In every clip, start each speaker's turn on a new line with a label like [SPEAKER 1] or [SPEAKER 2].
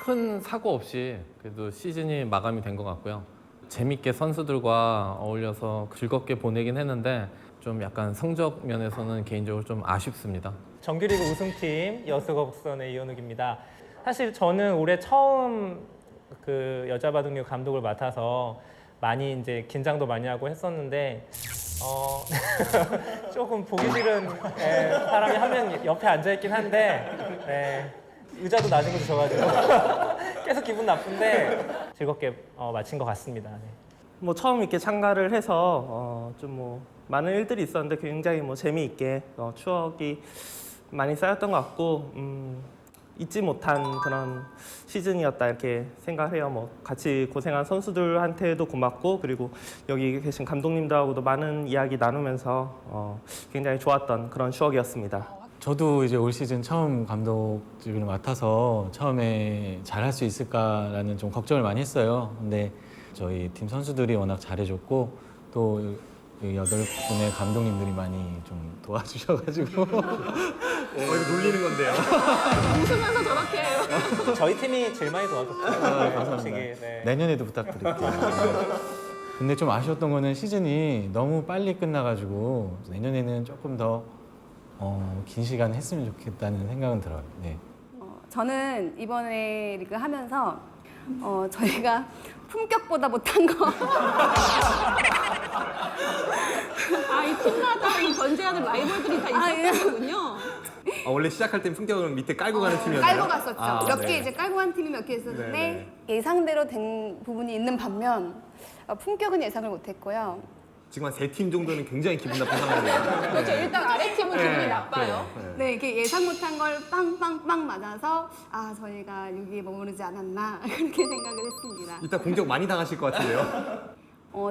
[SPEAKER 1] 큰 사고 없이 그래도 시즌이 마감이 된 것 같고요. 재밌게 선수들과 어울려서 즐겁게 보내긴 했는데 좀 약간 성적 면에서는 개인적으로 좀 아쉽습니다.
[SPEAKER 2] 정규리그 우승팀 여수거북선의 이현욱입니다. 사실 저는 올해 처음 그 여자 바둑리그 감독을 맡아서 많이 이제 긴장도 많이 하고 했었는데 조금 보기 싫은 사람이 한 명 옆에 앉아 있긴 한데 의자도 낮은 거 줘가지고 계속 기분 나쁜데 즐겁게 마친 것 같습니다. 네.
[SPEAKER 3] 뭐 처음 이렇게 참가를 해서 좀 뭐 많은 일들이 있었는데 굉장히 뭐 재미있게 추억이 많이 쌓였던 것 같고 잊지 못한 그런 시즌이었다 이렇게 생각해요. 뭐 같이 고생한 선수들한테도 고맙고 그리고 여기 계신 감독님들하고도 많은 이야기 나누면서 굉장히 좋았던 그런 추억이었습니다.
[SPEAKER 4] 저도 이제 올 시즌 처음 감독직을 맡아서 처음에 잘할 수 있을까라는 좀 걱정을 많이 했어요. 근데 저희 팀 선수들이 워낙 잘해줬고 또 8분의 감독님들이 많이 좀 도와주셔가지고
[SPEAKER 5] 이거 놀리는 건데요.
[SPEAKER 6] 웃으면서 저렇게 해요.
[SPEAKER 2] 저희 팀이 제일 많이 도와줬어요.
[SPEAKER 4] 감사합니다.
[SPEAKER 2] 솔직히, 네.
[SPEAKER 4] 내년에도 부탁드릴게요. 근데 좀 아쉬웠던 거는 시즌이 너무 빨리 끝나가지고 내년에는 조금 더 긴 시간 했으면 좋겠다는 생각은 들어요. 네.
[SPEAKER 6] 저는 이번에 리그 하면서 저희가 품격보다 못한 거.
[SPEAKER 7] 이 팀마다 이 견제하는 라이벌들이 다 있었거든요.
[SPEAKER 5] 원래 시작할 땐 품격을 밑에 깔고 가는 팀이었나요?
[SPEAKER 6] 깔고 갔었죠. 몇 개
[SPEAKER 5] 네.
[SPEAKER 6] 이제 깔고 간 팀이 몇 개 있었는데
[SPEAKER 5] 네,
[SPEAKER 6] 예상대로 된 부분이 있는 반면 품격은 예상을 못했고요.
[SPEAKER 5] 지금 한 3팀 정도는 굉장히 기분 나쁜 상황이에요.
[SPEAKER 7] 그렇죠. 일단 아래 팀은 기분이 나빠요.
[SPEAKER 6] 네, 이렇게 예상 못한 걸 빵빵빵 맞아서 저희가 여기에 머무르지 않았나 그렇게 생각을 했습니다.
[SPEAKER 5] 이따 공격 많이 당하실 것 같은데요.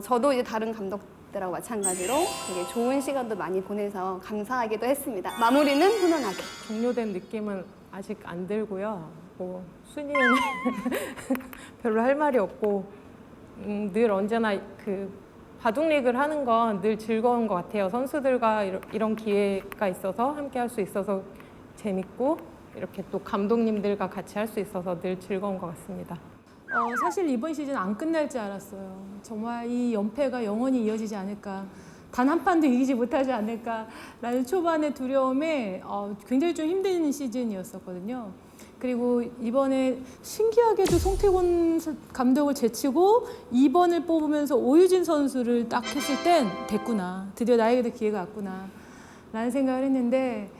[SPEAKER 6] 저도 이제 다른 감독들하고 마찬가지로 되게 좋은 시간도 많이 보내서 감사하기도 했습니다. 마무리는 훈훈하게.
[SPEAKER 8] 종료된 느낌은 아직 안 들고요. 뭐 순위는 별로 할 말이 없고 늘 언제나 그 바둑리그를 하는 건 늘 즐거운 것 같아요. 선수들과 이런 기회가 있어서 함께 할 수 있어서 재밌고 이렇게 또 감독님들과 같이 할 수 있어서 늘 즐거운 것 같습니다.
[SPEAKER 7] 사실 이번 시즌 안 끝날 줄 알았어요. 정말 이 연패가 영원히 이어지지 않을까. 단 한 판도 이기지 못하지 않을까라는 초반의 두려움에 굉장히 좀 힘든 시즌이었었거든요. 그리고 이번에 신기하게도 송태곤 감독을 제치고 2번을 뽑으면서 오유진 선수를 딱 했을 땐 됐구나. 드디어 나에게도 기회가 왔구나. 라는 생각을 했는데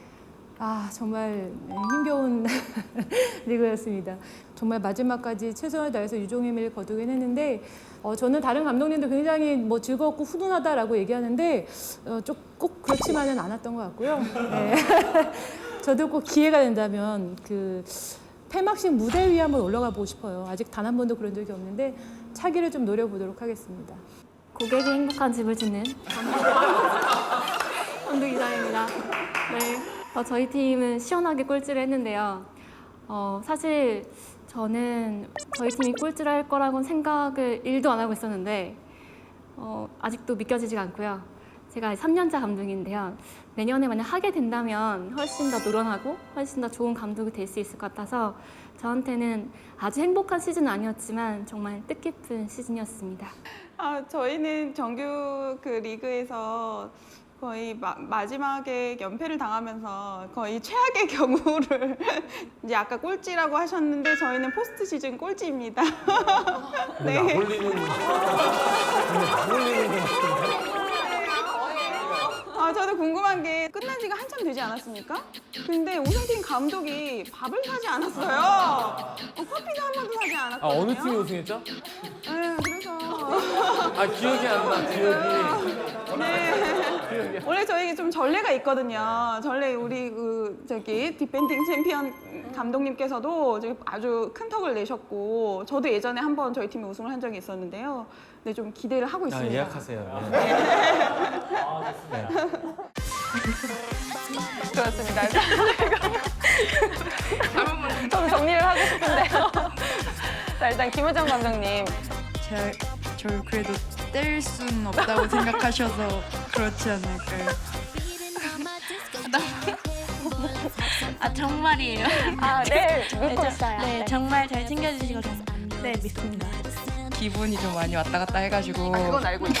[SPEAKER 7] 정말 힘겨운 리그였습니다. 정말 마지막까지 최선을 다해서 유종의미를 거두긴 했는데 저는 다른 감독님도 굉장히 뭐 즐겁고 훈훈하다라고 얘기하는데 꼭 그렇지만은 않았던 것 같고요. 네. 저도 꼭 기회가 된다면 그 폐막식 무대 위에 한번 올라가 보고 싶어요. 아직 단 한 번도 그런 적이 없는데 차기를 좀 노려보도록 하겠습니다.
[SPEAKER 9] 고객이 행복한 집을 짓는 감독 이상입니다. 네, 저희 팀은 시원하게 꼴찌를 했는데요. 사실 저는 저희 팀이 꼴찌를 할 거라고는 생각을 1도 안 하고 있었는데 아직도 믿겨지지가 않고요. 제가 3년차 감독인데요. 내년에 만약 하게 된다면 훨씬 더 노련하고 훨씬 더 좋은 감독이 될 수 있을 것 같아서 저한테는 아주 행복한 시즌은 아니었지만 정말 뜻깊은 시즌이었습니다.
[SPEAKER 10] 저희는 정규 그 리그에서 거의 마지막에 연패를 당하면서 거의 최악의 경우를 이제 아까 꼴찌라고 하셨는데 저희는 포스트 시즌 꼴찌입니다. 네.
[SPEAKER 5] 홀리는 것 같은데.
[SPEAKER 10] 저도 궁금한 게 끝난 지가 한참 되지 않았습니까? 근데 우승팀 감독이 밥을 사지 않았어요. 커피도 한 번도 사지 않았거든요.
[SPEAKER 1] 아, 어느 팀이 우승했죠?
[SPEAKER 10] 네, 그래서
[SPEAKER 1] 아, 기억이 안 나, 기억이.
[SPEAKER 10] 네. 원래 저희 좀 전례가 있거든요. 전례 우리 디펜딩 챔피언 감독님께서도 저기 아주 큰 턱을 내셨고 저도 예전에 한번 저희 팀이 우승을 한 적이 있었는데요. 네, 좀 기대를 하고
[SPEAKER 4] 아,
[SPEAKER 10] 있습니다.
[SPEAKER 4] 예약하세요.
[SPEAKER 8] 그렇습니다. 저도 정리를 하고 싶은데요. 자, 일단 김우정 감독님.
[SPEAKER 11] 저를 그래도 뗄 수는 없다고 생각하셔서 그렇지 않을까요? 아 정말이에요.
[SPEAKER 9] 아, 네, 믿고 있어요.
[SPEAKER 11] 네, 정말 잘 챙겨주시고 네 믿습니다. 기분이 좀 많이 왔다 갔다 해가지고.
[SPEAKER 8] 그건 알고 있죠.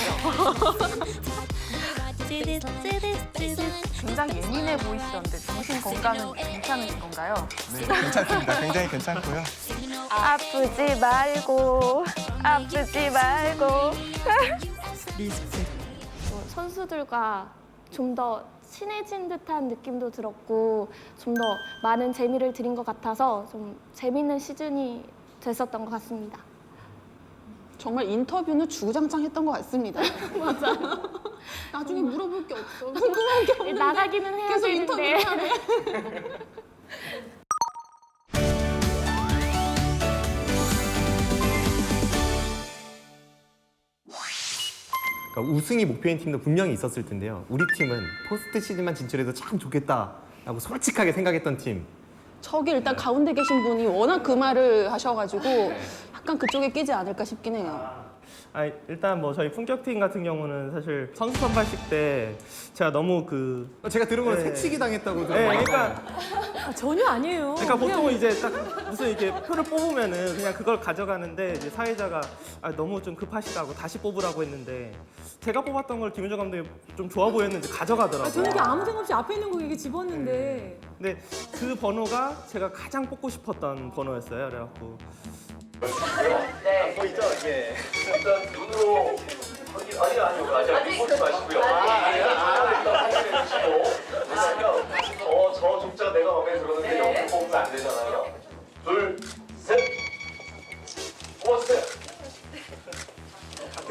[SPEAKER 8] 굉장히 예민해 보이시던데 정신 건강은 괜찮으신 건가요?
[SPEAKER 12] 네, 괜찮습니다. 굉장히 괜찮고요.
[SPEAKER 9] 아프지 말고, 아프지 말고.
[SPEAKER 11] 리스펙.
[SPEAKER 9] 선수들과 좀 더 친해진 듯한 느낌도 들었고 좀 더 많은 재미를 드린 것 같아서 좀 재밌는 시즌이 됐었던 것 같습니다.
[SPEAKER 10] 정말 인터뷰는 주구장창 했던 것 같습니다. 맞아. 나중에 물어볼 게 없어. 궁금한 게 없는데.
[SPEAKER 9] 나가기는 해야
[SPEAKER 10] 계속
[SPEAKER 9] 되는데.
[SPEAKER 10] 인터뷰해야 돼.
[SPEAKER 5] 그러니까 우승이 목표인 팀도 분명히 있었을 텐데요. 우리 팀은 포스트 시즌만 진출해도 참 좋겠다라고 솔직하게 생각했던 팀.
[SPEAKER 10] 저기 일단 가운데 계신 분이 워낙 그 말을 하셔가지고 약간 그쪽에 끼지 않을까 싶긴 해요.
[SPEAKER 3] 일단 뭐 저희 품격팀 같은 경우는 사실 선수 선발식 때 제가 너무
[SPEAKER 5] 제가 들은 건
[SPEAKER 3] 네.
[SPEAKER 5] 새치기 당했다고
[SPEAKER 3] 네,
[SPEAKER 5] 들었어요.
[SPEAKER 3] 그러니까
[SPEAKER 7] 아, 전혀 아니에요.
[SPEAKER 3] 그러니까 보통 이제 딱 무슨 이렇게 표를 뽑으면은 그냥 그걸 가져가는데 이제 사회자가 너무 좀 급하시다고 다시 뽑으라고 했는데 제가 뽑았던 걸 김윤정 감독이 좀 좋아 보였는데 가져가더라고요.
[SPEAKER 7] 저는 이게 아무 생각 없이 앞에 있는 거 이게 집었는데.
[SPEAKER 3] 근데 그 번호가 제가 가장 뽑고 싶었던 번호였어요. 그래갖고
[SPEAKER 13] 보이죠? 예. 일단 눈으로 아니요. 아직 보지 마시고요. 일단 확인해 주시고. 왜냐면 저 족자 내가 마음에 들었는데 영상 뽑으면 안 되잖아요. 둘, 셋. 뽑았어요.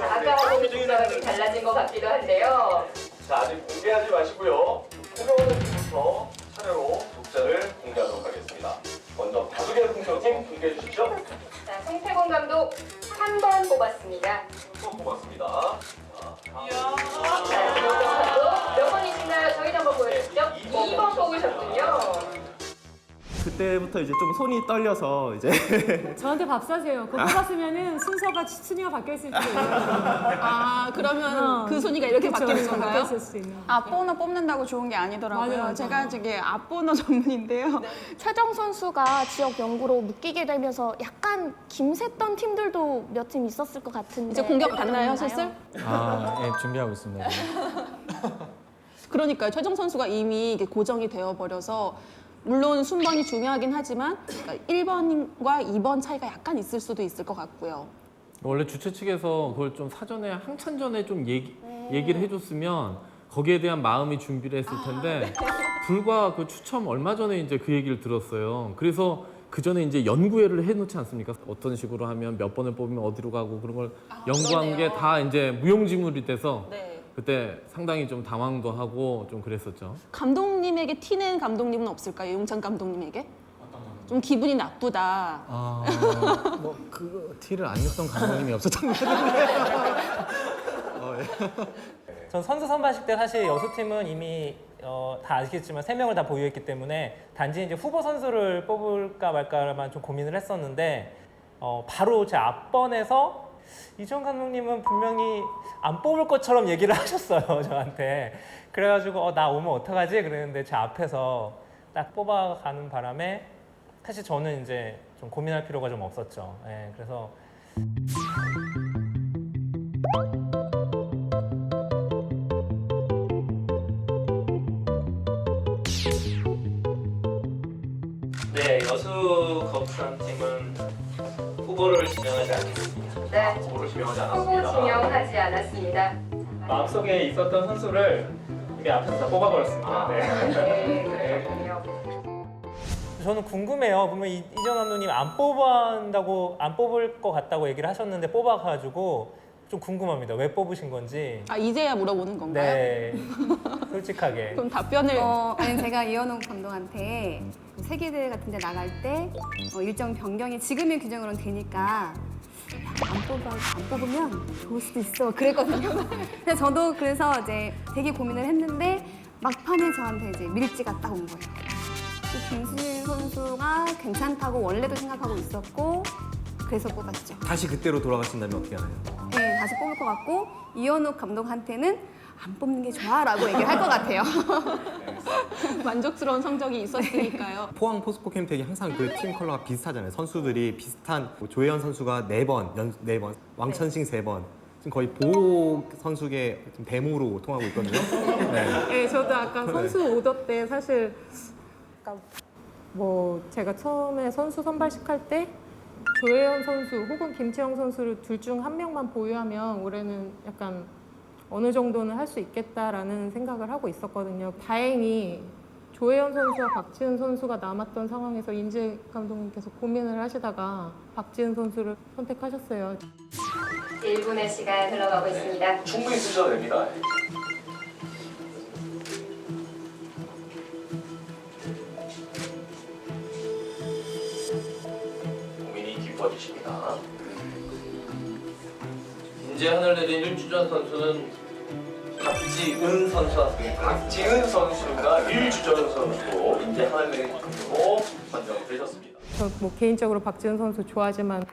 [SPEAKER 14] 아까하고는 족자가 달라진 것 같기도 한데요.
[SPEAKER 13] 자, 아직 공개하지 마시고요. 투명한 팀부터 차례로 족자를 공개하도록 하겠습니다. 먼저 바둑의 풍경팀 공개해 주시죠.
[SPEAKER 14] 자, 송태곤 감독 3번 뽑았습니다.
[SPEAKER 13] 3번 뽑았습니다.
[SPEAKER 14] 자, 송태곤 감독 몇 번이시나요? 저희도 한번 보여주시죠. 2번 뽑으셨군요.
[SPEAKER 3] 그때부터 이제 좀 손이 떨려서 이제
[SPEAKER 7] 저한테 밥 사세요. 그거 뽑았으면은 순위가 바뀌어 있을 수도 있어요.
[SPEAKER 10] 아, 그러면 그 순위가 이렇게
[SPEAKER 7] 그쵸,
[SPEAKER 10] 바뀌는
[SPEAKER 7] 바뀌어
[SPEAKER 10] 건가요?
[SPEAKER 7] 있을 수 있는.
[SPEAKER 10] 앞번호 뽑는다고 좋은 게 아니더라고요.
[SPEAKER 7] 맞아요.
[SPEAKER 10] 제가 저게 앞번호 전문인데요.
[SPEAKER 9] 최정 선수가 지역 연구로 묶이게 되면서 약간 김샜던 팀들도 몇 팀 있었을 것 같은데.
[SPEAKER 10] 이제 공격 받나요, 슬슬?
[SPEAKER 4] 아, 예, 준비하고 있습니다.
[SPEAKER 10] 그러니까요. 최정 선수가 이미 이게 고정이 되어버려서 물론 순번이 중요하긴 하지만 1번과 2번 차이가 약간 있을 수도 있을 것 같고요.
[SPEAKER 1] 원래 주최 측에서 그걸 좀 사전에 한참 전에 좀 얘기를 해줬으면 거기에 대한 마음이 준비를 했을 텐데 불과 그 추첨 얼마 전에 이제 그 얘기를 들었어요. 그래서 그 전에 이제 연구회를 해놓지 않습니까? 어떤 식으로 하면 몇 번을 뽑으면 어디로 가고 그런 걸 연구한 게 다 이제 무용지물이 돼서 그때 상당히 좀 당황도 하고 좀 그랬었죠.
[SPEAKER 10] 감독님에게 티낸 감독님은 없을까요? 용찬 감독님에게? 좀 기분이 나쁘다.
[SPEAKER 4] 그 티를 안 냈던 감독님이 없었던 것 같은데.
[SPEAKER 2] 전 선수 선발식 때 사실 여수팀은 이미 다 아시겠지만 3명을 다 보유했기 때문에 단지 이제 후보 선수를 뽑을까 말까만 좀 고민을 했었는데 바로 제 앞번에서 이정 감독님은 분명히 안 뽑을 것처럼 얘기를 하셨어요, 저한테. 그래가지고 나 오면 어떡하지? 그랬는데 제 앞에서 딱 뽑아가는 바람에 사실 저는 이제 좀 고민할 필요가 좀 없었죠. 예, 그래서 네, 여수 거북선 팀은 후보를 지명하지 않겠습니다.
[SPEAKER 14] 네,
[SPEAKER 2] 후보를 지명하지
[SPEAKER 14] 후보 지명하지 않았습니다.
[SPEAKER 2] 마음속에 있었던 선수를 이미 앞에서 다 뽑아버렸습니다.
[SPEAKER 14] 네, 그렇군요.
[SPEAKER 2] 저는 궁금해요. 보면 이정 감독님 안 뽑을 것 같다고 얘기를 하셨는데 뽑아가지고 좀 궁금합니다. 왜 뽑으신 건지.
[SPEAKER 10] 아 이제야 물어보는 건가요?
[SPEAKER 2] 네, 솔직하게.
[SPEAKER 10] 그럼 답변을
[SPEAKER 6] 아니 제가 이현옥 감독한테 세계대회 같은 데 나갈 때 일정 변경이 지금의 규정으로는 되니까 안 뽑으면 좋을 수도 있어 그랬거든요. 근데 저도 그래서 이제 되게 고민을 했는데 막판에 저한테 이제 밀지가 딱 온 거예요. 김수진 선수가 괜찮다고 원래도 생각하고 있었고 그래서 뽑았죠.
[SPEAKER 5] 다시 그때로 돌아가신다면 어떻게 하나요?
[SPEAKER 6] 네, 다시 뽑을 것 같고 이현욱 감독한테는 안 뽑는 게 좋아라고 얘기를 할 것 같아요.
[SPEAKER 10] 만족스러운 성적이 있었으니까요.
[SPEAKER 5] 포항 포스코 캠텍이 항상 그 팀 컬러가 비슷하잖아요. 선수들이 비슷한 뭐 조혜연 선수가 4번, 왕천식 3번. 지금 거의 보호 선수계 대모로 통하고 있거든요. 네.
[SPEAKER 8] 네, 저도 아까 선수 오더 때 사실 뭐 제가 처음에 선수 선발식 할 때 조혜연 선수 혹은 김채영 선수를 둘 중 한 명만 보유하면 올해는 약간 어느 정도는 할 수 있겠다라는 생각을 하고 있었거든요. 다행히 조혜연 선수와 박지은 선수가 남았던 상황에서 인재 감독님께서 고민을 하시다가 박지은 선수를 선택하셨어요.
[SPEAKER 14] 1분의 시간 흘러가고 있습니다.
[SPEAKER 13] 충분히 쓰셔도 됩니다. 고민이 깊어지십니다.
[SPEAKER 1] 인제 하늘내린 1주전 선수는
[SPEAKER 13] 박지은 선수였습니다. 박지은 선수가 1주전 선수로 인제 하늘내린 선수로 선정되셨습니다.
[SPEAKER 8] 저 뭐 개인적으로 박지은 선수 좋아하지만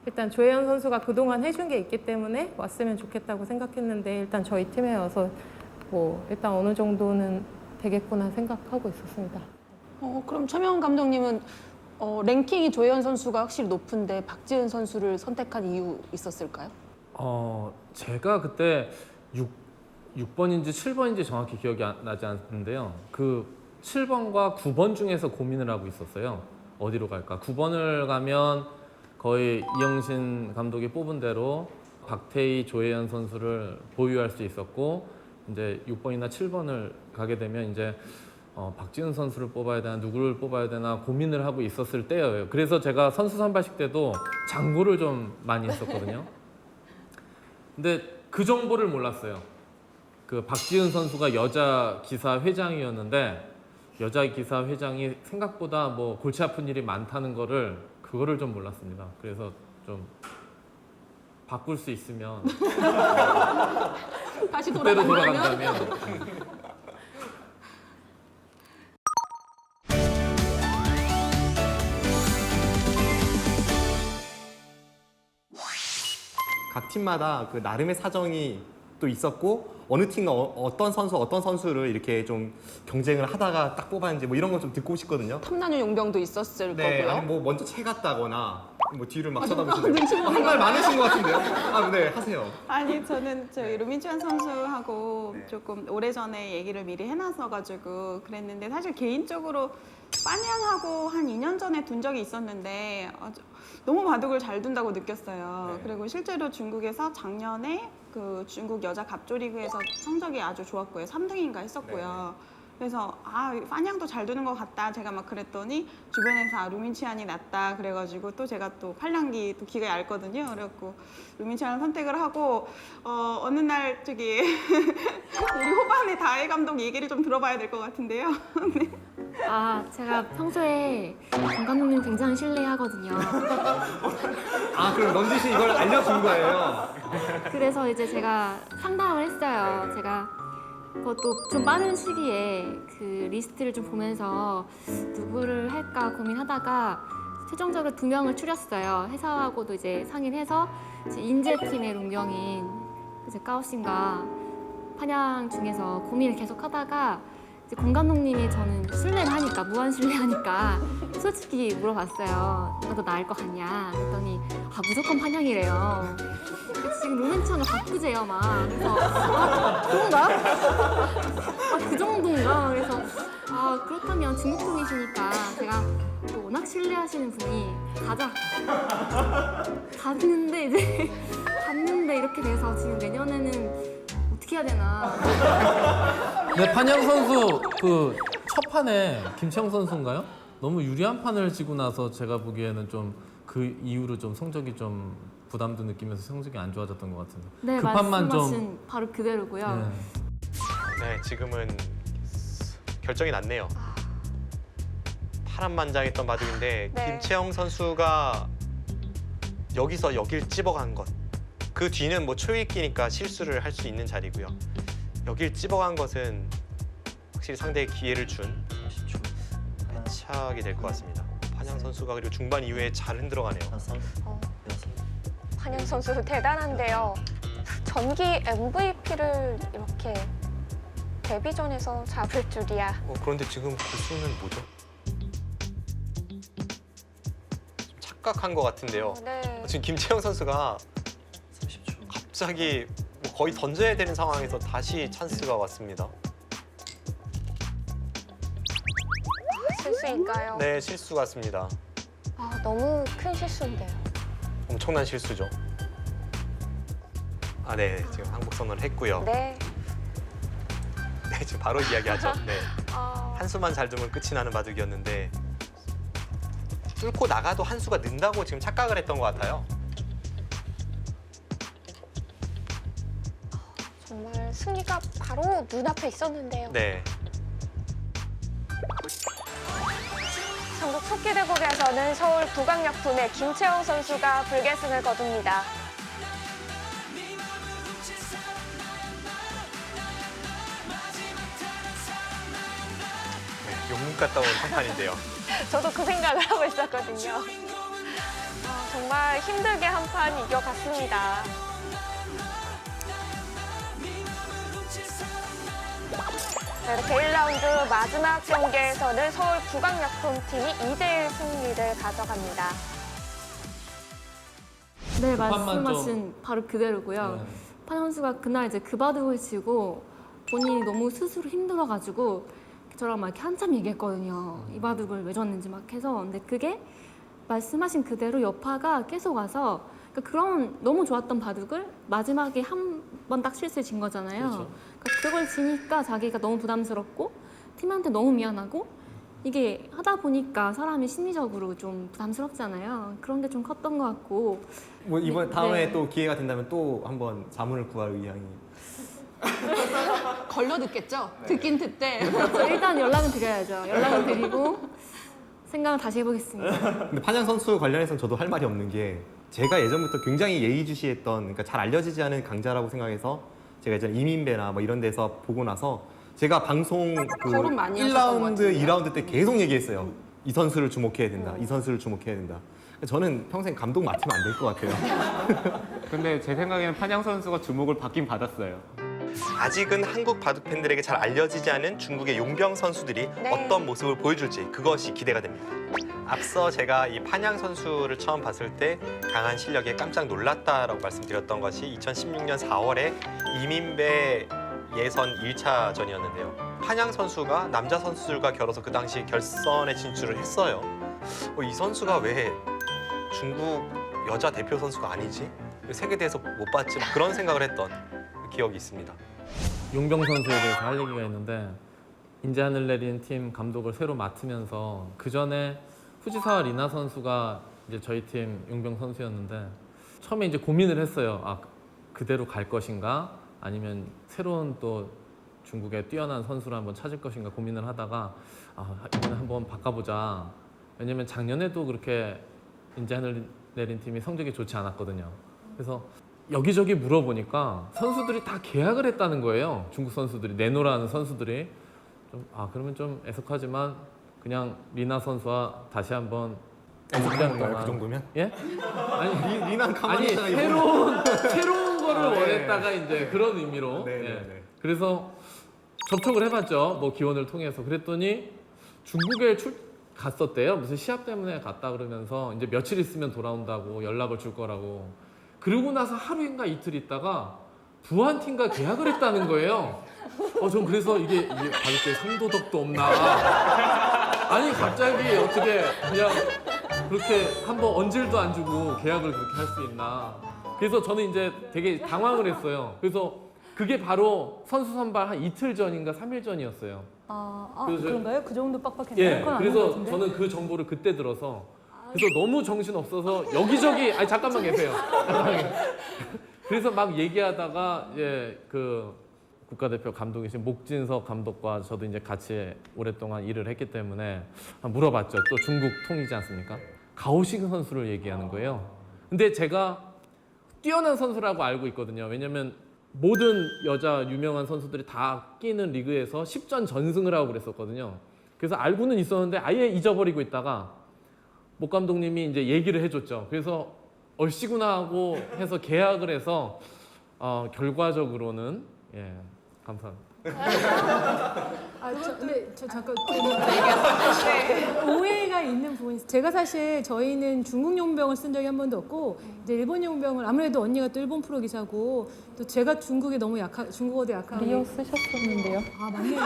[SPEAKER 8] 일단 조혜연 선수가 그동안 해준 게 있기 때문에 왔으면 좋겠다고 생각했는데 일단 저희 팀에 와서 뭐 일단 어느 정도는 되겠구나 생각하고 있었습니다.
[SPEAKER 10] 그럼 최명훈 감독님은 랭킹이 조혜연 선수가 확실히 높은데 박지은 선수를 선택한 이유 있었을까요?
[SPEAKER 1] 제가 그때 6번인지 7번인지 정확히 기억이 나지 않는데요. 그 7번과 9번 중에서 고민을 하고 있었어요. 어디로 갈까? 9번을 가면 거의 이영신 감독이 뽑은 대로 박태희, 조혜연 선수를 보유할 수 있었고 이제 6번이나 7번을 가게 되면 이제 박지은 선수를 뽑아야 되나 누구를 뽑아야 되나 고민을 하고 있었을 때예요. 그래서 제가 선수 선발식 때도 장고를 좀 많이 했었거든요. 근데 그 정보를 몰랐어요. 그 박지은 선수가 여자 기사 회장이었는데 여자 기사 회장이 생각보다 뭐 골치 아픈 일이 많다는 그거를 좀 몰랐습니다. 그래서 좀 바꿀 수 있으면
[SPEAKER 10] 다시
[SPEAKER 1] 그때로 돌아간다면
[SPEAKER 5] 각 팀마다 그 나름의 사정이 또 있었고 어느 팀과 어떤 선수를 이렇게 좀 경쟁을 하다가 딱 뽑았는지 뭐 이런 거 좀 듣고 싶거든요.
[SPEAKER 10] 탐나는 용병도 있었을
[SPEAKER 5] 네,
[SPEAKER 10] 거고요.
[SPEAKER 5] 아니 뭐 먼저 채 같다거나 뭐 뒤를 막
[SPEAKER 10] 눈치
[SPEAKER 5] 쳐다보시는데
[SPEAKER 10] 보는
[SPEAKER 5] 할 말 많으신 것 같은데요? 아, 네, 하세요.
[SPEAKER 10] 아니 저는 저희 루민치안 선수하고 조금 오래전에 얘기를 미리 해놨어가지고 그랬는데 사실 개인적으로 파냥하고 한 2년 전에 둔 적이 있었는데 너무 바둑을 잘 둔다고 느꼈어요.
[SPEAKER 5] 네.
[SPEAKER 10] 그리고 실제로 중국에서 작년에 그 중국 여자 갑조리그에서 성적이 아주 좋았고요. 3등인가 했었고요. 그래서 파냥도 잘 두는 것 같다. 제가 막 그랬더니 주변에서 루민치안이 낫다. 그래가지고 또 제가 또 팔량기 또 귀가 얇거든요. 그래갖고 루민치안을 선택을 하고 어느 날 저기 우리 호반의 다혜 감독 얘기를 좀 들어봐야 될 것 같은데요. 네.
[SPEAKER 9] 제가 평소에 정 감독님 굉장히 신뢰하거든요.
[SPEAKER 5] 그럼 넌지시 이걸 알려준 거예요?
[SPEAKER 9] 그래서 이제 제가 상담을 했어요. 제가 그것도 좀 빠른 시기에 그 리스트를 좀 보면서 누구를 할까 고민하다가 최종적으로 2명을 추렸어요. 회사하고도 이제 상의를 해서 이제 인재팀의 운명인 이제 까오신과 파냥 중에서 고민을 계속 하다가 이제 권 감독님이 저는 신뢰를 하니까 무한 신뢰하니까 솔직히 물어봤어요. 나도 나을 것 같냐? 그랬더니 무조건 판양이래요. 지금 루멘치안을 바꾸재요 막. 그래서 그런가? 그 정도인가? 그래서 그렇다면 중국통이시니까 제가 또 워낙 신뢰하시는 분이 가자. 갔는데 이렇게 돼서 지금 내년에는 어떻게 지켜야 되나.
[SPEAKER 1] 네, 판양 선수 그 첫 판에 김채영 선수인가요? 너무 유리한 판을 지고 나서 제가 보기에는 좀 그 이후로 좀 성적이 좀 부담도 느끼면서 성적이 안 좋아졌던 것 같은데.
[SPEAKER 9] 네,
[SPEAKER 1] 그 판만
[SPEAKER 9] 말씀하신
[SPEAKER 1] 좀
[SPEAKER 9] 바로 그대로고요.
[SPEAKER 1] 네.
[SPEAKER 5] 네, 지금은 결정이 났네요. 파란만장했던 바둑인데
[SPEAKER 14] 네.
[SPEAKER 5] 김채영 선수가 여기서 여길 찝어간 것. 그 뒤는 뭐 초읽기니까 실수를 할 수 있는 자리고요. 여길 찝어간 것은 확실히 상대에 기회를 준 패착이 될 것 같습니다. 판양 선수가 그리고 중반 이후에 잘 흔들어가네요.
[SPEAKER 14] 판양 선수 대단한데요. 전기 MVP를 이렇게 데뷔전에서 잡을 줄이야.
[SPEAKER 5] 그런데 지금 그 수는 뭐죠? 좀 착각한 것 같은데요.
[SPEAKER 14] 네.
[SPEAKER 5] 지금 김채영 선수가 갑자기 뭐 거의 던져야 되는 상황에서 다시 찬스가 왔습니다.
[SPEAKER 14] 실수인가요?
[SPEAKER 5] 네, 실수 같습니다.
[SPEAKER 14] 아, 너무 큰 실수인데요.
[SPEAKER 5] 엄청난 실수죠. 아, 네, 지금 항복 선언을 했고요.
[SPEAKER 14] 네.
[SPEAKER 5] 네, 지금 바로 이야기하죠. 네,
[SPEAKER 14] 아,
[SPEAKER 5] 한 수만 잘 두면 끝이 나는 바둑이었는데 뚫고 나가도 한 수가 는다고 지금 착각을 했던 것 같아요.
[SPEAKER 14] 정말 승리가 바로 눈앞에 있었는데요.
[SPEAKER 5] 네.
[SPEAKER 14] 전국 토끼 대국에서는 서울 부강력품의 김채영 선수가 불계승을 거둡니다.
[SPEAKER 5] 네, 용문 갔다 온 한판인데요.
[SPEAKER 14] 저도 그 생각을 하고 있었거든요. 정말 힘들게 한 판 이겨갔습니다. 자, 이렇게 1라운드 마지막 경기에서는 서울 부강력품팀이 2대1 승리를 가져갑니다.
[SPEAKER 9] 네,
[SPEAKER 1] 판만
[SPEAKER 9] 말씀하신 바로 그대로고요.
[SPEAKER 1] 네.
[SPEAKER 9] 판 선수가 그날 이제 그 바둑을 치고 본인이 너무 스스로 힘들어가지고 저랑 막 이렇게 한참 얘기했거든요. 이 바둑을 왜 졌는지 막 해서. 근데 그게 말씀하신 그대로 여파가 계속 와서 그런 너무 좋았던 바둑을 마지막에 한 번 딱 실수해 진 거잖아요.
[SPEAKER 1] 그렇죠.
[SPEAKER 9] 그걸 지니까 자기가 너무 부담스럽고 팀한테 너무 미안하고 이게 하다 보니까 사람이 심리적으로 좀 부담스럽잖아요. 그런 게 좀 컸던 것 같고.
[SPEAKER 5] 뭐 이번 다음에
[SPEAKER 9] 네.
[SPEAKER 5] 또 기회가 된다면 또 한번 자문을 구할 의향이.
[SPEAKER 10] 걸러 듣겠죠? 듣긴 듣대.
[SPEAKER 9] 일단 연락은 드려야죠. 연락은 드리고 생각을 다시 해보겠습니다.
[SPEAKER 5] 근데 판양 선수 관련해서는 저도 할 말이 없는 게 제가 예전부터 굉장히 예의주시했던, 그러니까 잘 알려지지 않은 강자라고 생각해서 제가 예전에 이민배나 뭐 이런 데서 보고 나서 제가 방송 그
[SPEAKER 10] 거론 많이 하셨던 것
[SPEAKER 5] 1라운드,
[SPEAKER 10] 같은데요?
[SPEAKER 5] 2라운드 때 계속 얘기했어요. 이 선수를 주목해야 된다. 이 선수를 주목해야 된다. 저는 평생 감독 맡으면 안 될 것 같아요.
[SPEAKER 15] 근데 제 생각에는 판양 선수가 주목을 받긴 받았어요.
[SPEAKER 5] 아직은 한국 바둑 팬들에게 잘 알려지지 않은 중국의 용병 선수들이
[SPEAKER 14] 네.
[SPEAKER 5] 어떤 모습을 보여줄지 그것이 기대가 됩니다. 앞서 제가 이 판양 선수를 처음 봤을 때 강한 실력에 깜짝 놀랐다라고 말씀드렸던 것이 2016년 4월에 이민배 예선 1차전이었는데요. 판양 선수가 남자 선수들과 겨뤄서 그 당시 결선에 진출을 했어요. 이 선수가 왜 중국 여자 대표 선수가 아니지? 세계대회에서 못 봤지? 막 그런 생각을 했던 기억이 있습니다.
[SPEAKER 1] 용병 선수에 대해서 할 얘기가 있는데 인제하늘 내린 팀 감독을 새로 맡으면서 그 전에 후지사와 리나 선수가 이제 저희 팀 용병 선수였는데 처음에 이제 고민을 했어요. 아, 그대로 갈 것인가 아니면 새로운 또 중국의 뛰어난 선수를 한번 찾을 것인가 고민을 하다가 이번에 한번 바꿔보자. 왜냐면 작년에도 그렇게 인제하늘 내린 팀이 성적이 좋지 않았거든요. 그래서 여기저기 물어보니까 선수들이 다 계약을 했다는 거예요. 중국 선수들이, 내노라는 선수들이. 그러면 좀 애석하지만 그냥 리나 선수와 다시 한번
[SPEAKER 5] 애석한가요? 그 정도면?
[SPEAKER 1] 예? 아니,
[SPEAKER 5] 리나는 가만히
[SPEAKER 1] 아니
[SPEAKER 5] 있잖아,
[SPEAKER 1] 새로운 거를
[SPEAKER 5] 네.
[SPEAKER 1] 원했다가 이제 그런 의미로.
[SPEAKER 5] 네,
[SPEAKER 1] 예.
[SPEAKER 5] 네, 네.
[SPEAKER 1] 그래서 접촉을 해봤죠. 뭐 기원을 통해서. 그랬더니 중국에 갔었대요. 무슨 시합 때문에 갔다 그러면서 이제 며칠 있으면 돌아온다고 연락을 줄 거라고. 그러고 나서 하루인가 이틀 있다가 부안팀과 계약을 했다는 거예요. 전 그래서 이게 바둑계에 상도덕도 없나. 아니 갑자기 어떻게 그냥 그렇게 한번 언질도 안 주고 계약을 그렇게 할 수 있나. 그래서 저는 이제 되게 당황을 했어요. 그래서 그게 바로 선수 선발 한 이틀 전인가 3일 전이었어요. 그래서
[SPEAKER 7] 그런가요? 그 정도 빡빡했나요?
[SPEAKER 1] 예,
[SPEAKER 7] 그건 아닌 것
[SPEAKER 1] 그래서
[SPEAKER 7] 같은데?
[SPEAKER 1] 저는 그 정보를 그때 들어서 그래서 너무 정신 없어서 여기저기 아니 잠깐만 계세요. 그래서 막 얘기하다가 그 국가대표 감독이신 목진석 감독과 저도 이제 같이 오랫동안 일을 했기 때문에 물어봤죠. 또 중국 통이지 않습니까? 가오싱 선수를 얘기하는 거예요. 근데 제가 뛰어난 선수라고 알고 있거든요. 왜냐면 모든 여자 유명한 선수들이 다 끼는 리그에서 10전 전승을 하고 그랬었거든요. 그래서 알고는 있었는데 아예 잊어버리고 있다가 목 감독님이 이제 얘기를 해줬죠. 그래서 얼씨구나 하고 해서 계약을 해서 결과적으로는 감사합니다.
[SPEAKER 7] 근데 저 잠깐 오해가 있는 부분이 있어요. 제가 사실 저희는 중국 용병을 쓴 적이 한 번도 없고 이제 일본 용병을 아무래도 언니가 또 일본 프로 기사고 또 제가 중국에 너무 중국어도 약하고
[SPEAKER 8] 리오 쓰셨었는데요.
[SPEAKER 7] 아 맞네요.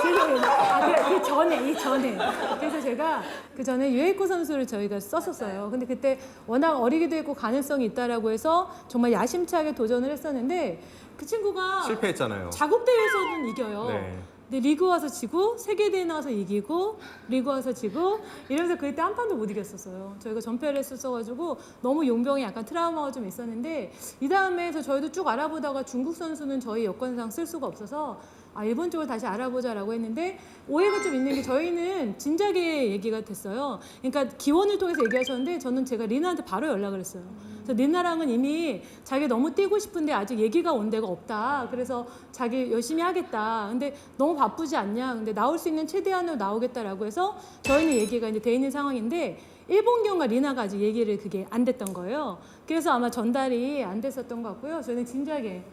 [SPEAKER 7] 죄송해요. 그래 이 전에 그래서 제가 그 전에 유에이코 선수를 저희가 썼었어요. 근데 그때 워낙 어리기도 했고 가능성이 있다라고 해서 정말 야심차게 도전을 했었는데 그 친구가
[SPEAKER 5] 실패했잖아요.
[SPEAKER 7] 자국 대회에서는 이겨요.
[SPEAKER 5] 네.
[SPEAKER 7] 근데 리그 와서 지고 세계 대회 나와서 이기고 리그 와서 지고 이러면서 그때 한 판도 못 이겼었어요. 저희가 전패를 했었어가지고 너무 용병이 약간 트라우마가 좀 있었는데 이 다음에서 저희도 쭉 알아보다가 중국 선수는 저희 여건상 쓸 수가 없어서 일본 쪽을 다시 알아보자라고 했는데 오해가 좀 있는 게 저희는 진작에 얘기가 됐어요. 그러니까 기원을 통해서 얘기하셨는데 저는 제가 리나한테 바로 연락을 했어요. 그래서 리나랑은 이미 자기 너무 뛰고 싶은데 아직 얘기가 온 데가 없다. 그래서 자기 열심히 하겠다. 근데 너무 바쁘지 않냐. 근데 나올 수 있는 최대한으로 나오겠다라고 해서 저희는 얘기가 이제 돼 있는 상황인데 일본 경과 리나가 아직 얘기를 그게 안 됐던 거예요. 그래서 아마 전달이 안 됐었던 것 같고요. 저는 진작에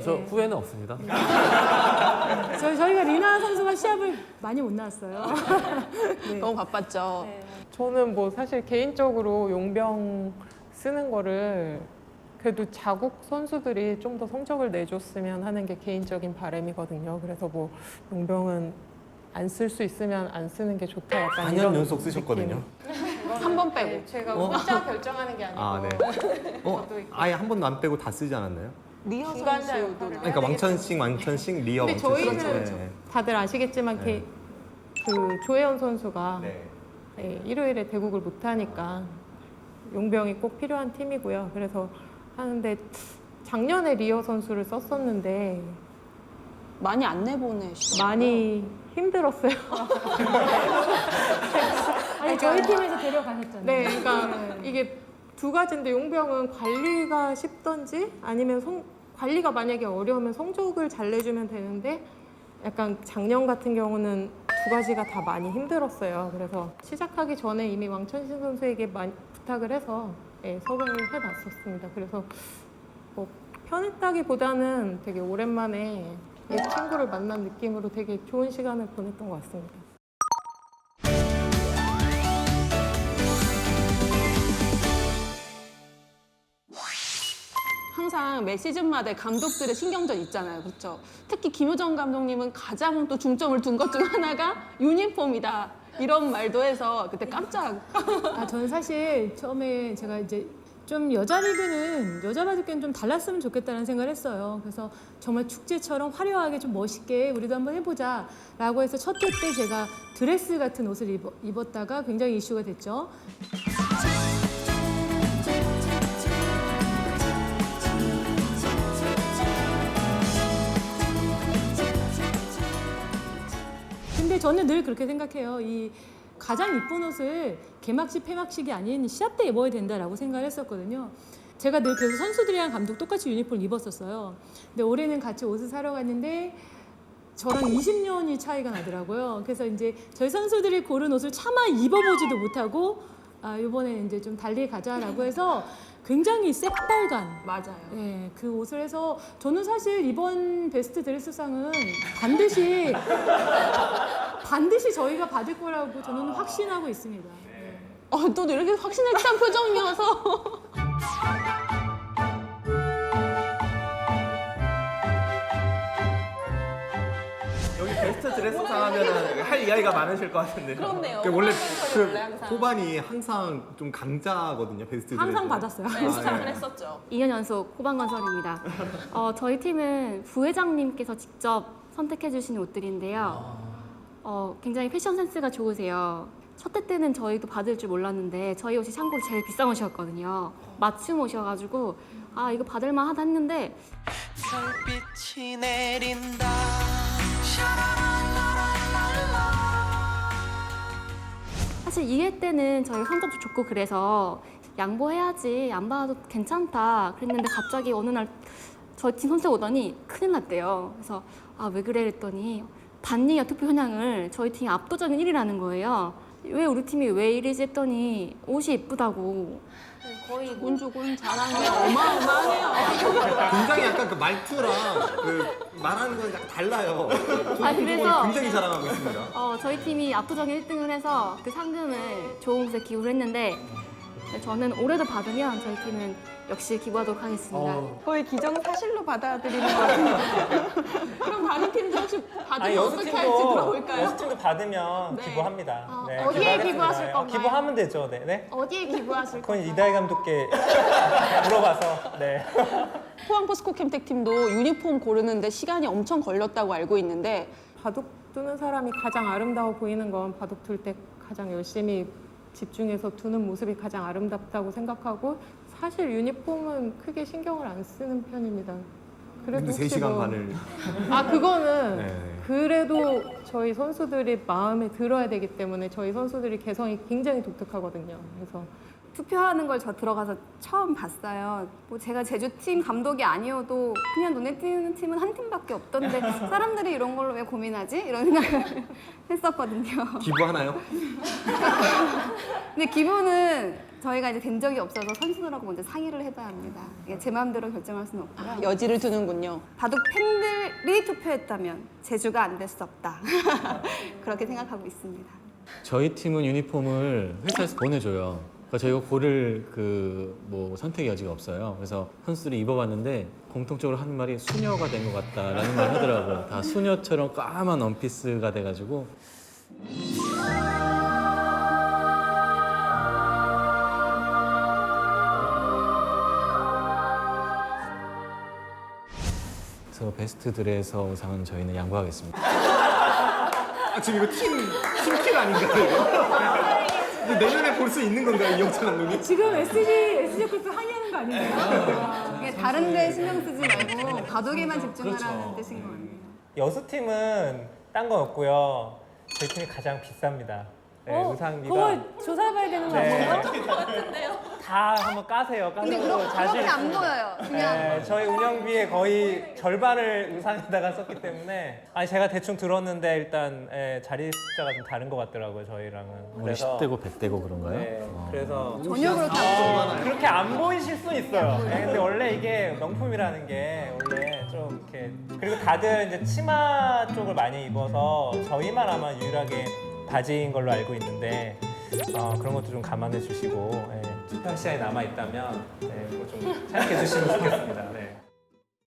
[SPEAKER 1] 저 후회는 없습니다.
[SPEAKER 7] 저희가 리나 선수가 시합을 많이 못 나왔어요. 네.
[SPEAKER 10] 너무 바빴죠.
[SPEAKER 8] 저는 뭐 사실 개인적으로 용병 쓰는 거를 그래도 자국 선수들이 좀 더 성적을 내줬으면 하는 게 개인적인 바람이거든요. 그래서 뭐 용병은 안 쓸 수 있으면 안 쓰는 게 좋다. 약간
[SPEAKER 5] 4년
[SPEAKER 8] 이런
[SPEAKER 5] 연속 쓰셨거든요.
[SPEAKER 10] 한 번 빼고.
[SPEAKER 8] 네, 제가 혼자 결정하는 게 아니고
[SPEAKER 5] 네. 아예 한 번도 안 빼고 다 쓰지 않았나요?
[SPEAKER 10] 리어
[SPEAKER 8] 중간자
[SPEAKER 10] 선수도
[SPEAKER 8] 역할을
[SPEAKER 5] 그러니까 왕천식, 리어,
[SPEAKER 8] 근데
[SPEAKER 5] 왕천식.
[SPEAKER 8] 저희는 다들 아시겠지만 그 조혜연 선수가 일요일에 대국을 못 하니까 용병이 꼭 필요한 팀이고요. 그래서 하는데 작년에 리어 선수를 썼었는데
[SPEAKER 10] 많이 안 내보내시죠?
[SPEAKER 8] 많이 힘들었어요.
[SPEAKER 7] 아니 저희 팀에서 데려가셨잖아요.
[SPEAKER 8] 네, 그러니까 이게 두 가지인데 용병은 관리가 쉽던지 아니면 관리가 만약에 어려우면 성적을 잘 내주면 되는데 약간 작년 같은 경우는 두 가지가 다 많이 힘들었어요. 그래서 시작하기 전에 이미 왕천신 선수에게 많이 부탁을 해서 섭외를 해놨었습니다. 그래서 뭐 편했다기보다는 되게 오랜만에 친구를 만난 느낌으로 되게 좋은 시간을 보냈던 것 같습니다.
[SPEAKER 10] 항상 매 시즌마다 감독들의 신경전 있잖아요. 그렇죠? 특히 김효정 감독님은 가장 또 중점을 둔 것 중 하나가 유니폼이다. 이런 말도 해서 그때 깜짝.
[SPEAKER 7] 저는 사실 처음에 제가 이제 좀 여자 리그는 여자 바둑계는 좀 달랐으면 좋겠다는 생각을 했어요. 그래서 정말 축제처럼 화려하게 좀 멋있게 우리도 한번 해보자라고 해서 첫 회 때 제가 드레스 같은 옷을 입었다가 굉장히 이슈가 됐죠. 근데 저는 늘 그렇게 생각해요. 이 가장 이쁜 옷을 개막식, 폐막식이 아닌 시합 때 입어야 된다라고 생각을 했었거든요. 제가 늘 그래서 선수들이랑 감독 똑같이 유니폼을 입었었어요. 근데 올해는 같이 옷을 사러 갔는데 저랑 20년이 차이가 나더라고요. 그래서 이제 저희 선수들이 고른 옷을 차마 입어보지도 못하고 이번에는 이제 좀 달리 가자라고 해서 굉장히 새빨간
[SPEAKER 10] 맞아요.
[SPEAKER 7] 네, 그 옷을 해서 저는 사실 이번 베스트 드레스상은 반드시 저희가 받을 거라고 저는 확신하고 있습니다.
[SPEAKER 10] 또 이렇게 확신에 찬 표정이어서.
[SPEAKER 3] 여기 베스트 드레스상 하면은 할 이야기가 많으실 것 같은데.
[SPEAKER 10] 그렇네요.
[SPEAKER 5] 원래 그
[SPEAKER 10] 원래 항상.
[SPEAKER 5] 호반이 항상 좀 강자거든요, 베스트
[SPEAKER 7] 항상
[SPEAKER 5] 드레스.
[SPEAKER 7] 받았어요.
[SPEAKER 10] 네, 수상을
[SPEAKER 5] 네.
[SPEAKER 10] 했었죠.
[SPEAKER 9] 2년 연속 호반건설입니다. 저희 팀은 부회장님께서 직접 선택해 주신 옷들인데요. 굉장히 패션 센스가 좋으세요. 첫 해 때는 저희도 받을 줄 몰랐는데 저희 옷이 참고로 제일 비싼 옷이었거든요. 맞춤 옷이어가지고 아 이거 받을만 하다 했는데
[SPEAKER 16] 별빛이 내린다.
[SPEAKER 9] 사실 2회 때는 저희 성적도 좋고 그래서 양보해야지 안 받아도 괜찮다 그랬는데 갑자기 어느 날 저희 팀 선수가 오더니 큰일 났대요. 그래서 아 왜 그래 그랬더니 반니가 투표 현황을 저희 팀이 압도적인 1위라는 거예요. 왜 우리 팀이 왜 1위지 했더니 옷이 예쁘다고.
[SPEAKER 10] 거의 조곤조곤 잘하는 게 어마어마해요.
[SPEAKER 5] 굉장히 약간 그 말투랑 그 말하는 건 약간 달라요.
[SPEAKER 9] 아, 그래서-
[SPEAKER 5] 굉장히 자랑하고 있습니다.
[SPEAKER 9] 저희 팀이 압도적인 1등을 해서 그 상금을 좋은 곳에 기부를 했는데 저는 올해도 받으면 저희 팀은 역시 기부하도록 하겠습니다.
[SPEAKER 10] 거의 기정사실로 받아들이는 것 같은데. 그럼 다른 팀도 혹시 받으면 어떻게 할지 들어볼까요?
[SPEAKER 2] 여수팀도 받으면
[SPEAKER 10] 네.
[SPEAKER 2] 기부합니다. 네,
[SPEAKER 9] 어디에
[SPEAKER 2] 기부하겠습니다.
[SPEAKER 9] 기부하실 건가요?
[SPEAKER 2] 기부하면 되죠. 네. 네?
[SPEAKER 9] 어디에 기부하실
[SPEAKER 2] 그건
[SPEAKER 9] 건가요?
[SPEAKER 2] 이다희 감독께 물어봐서. 네.
[SPEAKER 10] 포항 포스코 캠텍 팀도 유니폼 고르는데 시간이 엄청 걸렸다고 알고 있는데
[SPEAKER 8] 바둑 두는 사람이 가장 아름다워 보이는 건 바둑 둘 때 가장 열심히 집중해서 두는 모습이 가장 아름답다고 생각하고 사실 유니폼은 크게 신경을 안 쓰는 편입니다. 그래도
[SPEAKER 5] 근데
[SPEAKER 8] 혹시
[SPEAKER 5] 3시간
[SPEAKER 8] 뭐-
[SPEAKER 5] 반을.
[SPEAKER 8] 그거는
[SPEAKER 5] 네.
[SPEAKER 8] 그래도 저희 선수들이 마음에 들어야 되기 때문에 저희 선수들이 개성이 굉장히 독특하거든요. 그래서
[SPEAKER 6] 투표하는 걸 저 들어가서 처음 봤어요. 뭐 제가 제주팀 감독이 아니어도 그냥 눈에 띄는 팀은 한 팀밖에 없던데 사람들이 이런 걸로 왜 고민하지? 이런 생각을 했었거든요.
[SPEAKER 5] 기부하나요?
[SPEAKER 6] 근데 기부는 저희가 이제 된 적이 없어서 선수들하고 먼저 상의를 해봐야 합니다. 이게 제 마음대로 결정할 수는 없고요.
[SPEAKER 10] 여지를 두는군요.
[SPEAKER 6] 바둑 팬들이 투표했다면 제주가 안 될 수 없다. 그렇게 생각하고 있습니다.
[SPEAKER 4] 저희 팀은 유니폼을 회사에서 보내줘요. 그러니까 저희가 고를 뭐 선택의 여지가 없어요. 그래서 선수들이 입어봤는데 공통적으로 하는 말이 수녀가 된 것 같다라는 말 하더라고요. 다 수녀처럼 까만 원피스가 돼가지고. 그래서 베스트 드레서상은 저희는 양보하겠습니다.
[SPEAKER 5] 지금 이거 팀킬 아닌가요? 이거 내년에 볼 수 있는 건가요, 이영찬 감독님?
[SPEAKER 7] 지금 SG 골프 항의하는 거 아닌가요?
[SPEAKER 6] 이게 다른 데 신경 쓰지 말고 바둑에만 집중하라는 뜻인 것 같네요.
[SPEAKER 2] 여수팀은 딴 건 없고요. 저희 팀이 가장 비쌉니다. 네, 의상비가.
[SPEAKER 7] 그거 조사해봐야 되는 거 아닌가요?
[SPEAKER 2] 다 한번 까세요.
[SPEAKER 6] 근데
[SPEAKER 2] 까서
[SPEAKER 6] 그렇게 안 보여요. 중요한 건.
[SPEAKER 2] 네, 저희 운영비의 거의 절반을 의상에다가 썼기 때문에 아니 제가 대충 들었는데 일단 자리 숫자가 좀 다른 것 같더라고요 저희랑은.
[SPEAKER 4] 우리 10대고 100대고 그런가요?
[SPEAKER 2] 네, 그래서
[SPEAKER 6] 전혀 그렇게 안 보여요.
[SPEAKER 2] 그렇게 안 보이실 수 있어요. 네, 근데 원래 이게 명품이라는 게 원래 좀 이렇게 그리고 다들 이제 치마 쪽을 많이 입어서 저희만 아마 유일하게 바지인 걸로 알고 있는데 그런 것도 좀 감안해 주시고 투표 시간이 남아 있다면 뭐좀 생각해 주시면 좋겠습니다. 네.